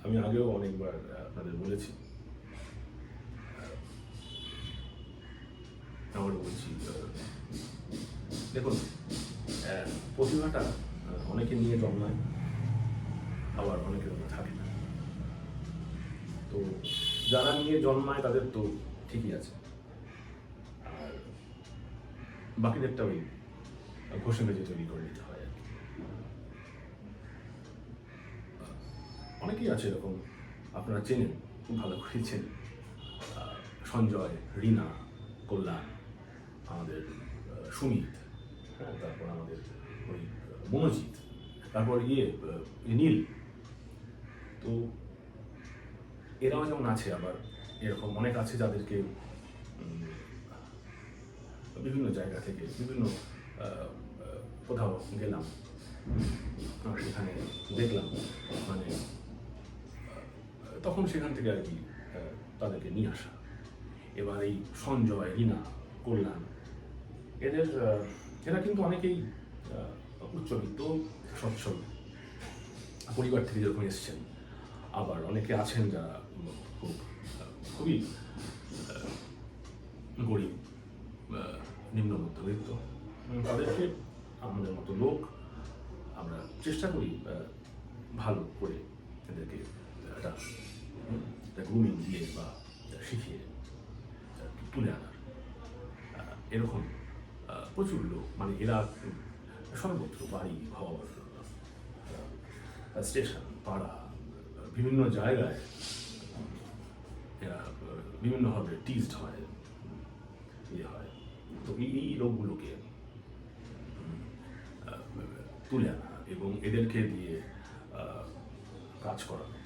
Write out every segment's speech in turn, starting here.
আমি আগেও অনেকবার আপনাদের বলেছি, আবারও বলছি, দেখুন প্রতিভাটা অনেকে নিয়ে জন্মায়, আবার অনেকের থাকে না। তো যারা নিয়ে জন্মায় তাদের তো ঠিকই আছে, আর বাকিদেরটা ওই ঘষে মেজে তৈরি করে নিতে হয় আর কি। অনেকেই আছে এরকম, আপনারা চেনেন, খুব ভালো করে চেনেন, সঞ্জয়, রীনা, কল্যাণ, আমাদের সুমিত, হ্যাঁ, তারপর আমাদের ওই মনোজিৎ, তারপর নীল। তো এরাও যেমন আছে, আবার এরকম অনেক আছে যাদেরকে বিভিন্ন জায়গা থেকে বিভিন্ন কোথাও গেলাম, সেখানে দেখলাম, মানে তখন সেখান থেকে আর কি তাদেরকে নিয়ে আসা। এবার এই সঞ্জয়, রীনা, কল্যাণ, এরা কিন্তু অনেকেই উচ্চবিত্ত সচ্ছল পরিবার থেকে যেরকম এসছেন, আবার অনেকে আছেন যারা খুবই গরিব, নিম্ন মধ্যবিত্ত। তাদেরকে আমাদের মতো লোক আমরা চেষ্টা করি ভালো করে এদেরকে একটা গ্রুমিং দিয়ে বা শিখিয়ে তুলে আনার। এরকম প্রচুর লোক, মানে এরা সর্বত্র, বাড়ি ঘর, স্টেশন, পাড়া, বিভিন্ন জায়গায় এরা বিভিন্নভাবে টিজড হয়, হয়। তো এই লোকগুলোকে তুলে আনা এবং এদেরকে দিয়ে কাজ করানো,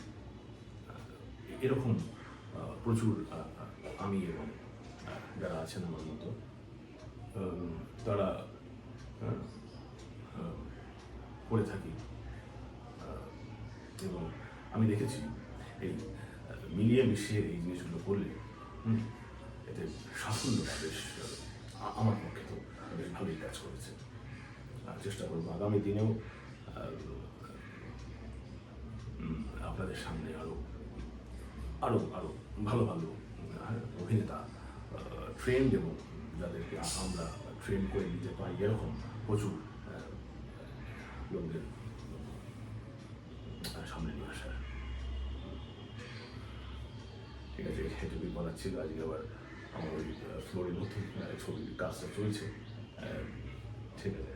এরকম প্রচুর আমি এবং যারা আছেন আমার মতো তারা করে থাকি। এবং আমি দেখেছি এই মিলিয়ে মিশিয়ে এই জিনিসগুলো করলে এতে সাফল্যটা বেশ, আমার পক্ষে তো বেশ ভালোই কাজ করেছে। চেষ্টা করবো আগামী দিনেও আপনাদের সামনে আরো আরো আরো ভালো ভালো অভিনেতা ট্রেন্ড এবং যাদেরকে আমরা ট্রেন করে নিতে পারি এরকম প্রচুর লোকদের সামনে নিয়ে আসার। ঠিক আছে, এটুকুই বলার ছিল। আজকে আবার আমার ওই ফ্লোরে নতুন ছবির কাজটা চলছে। ঠিক আছে।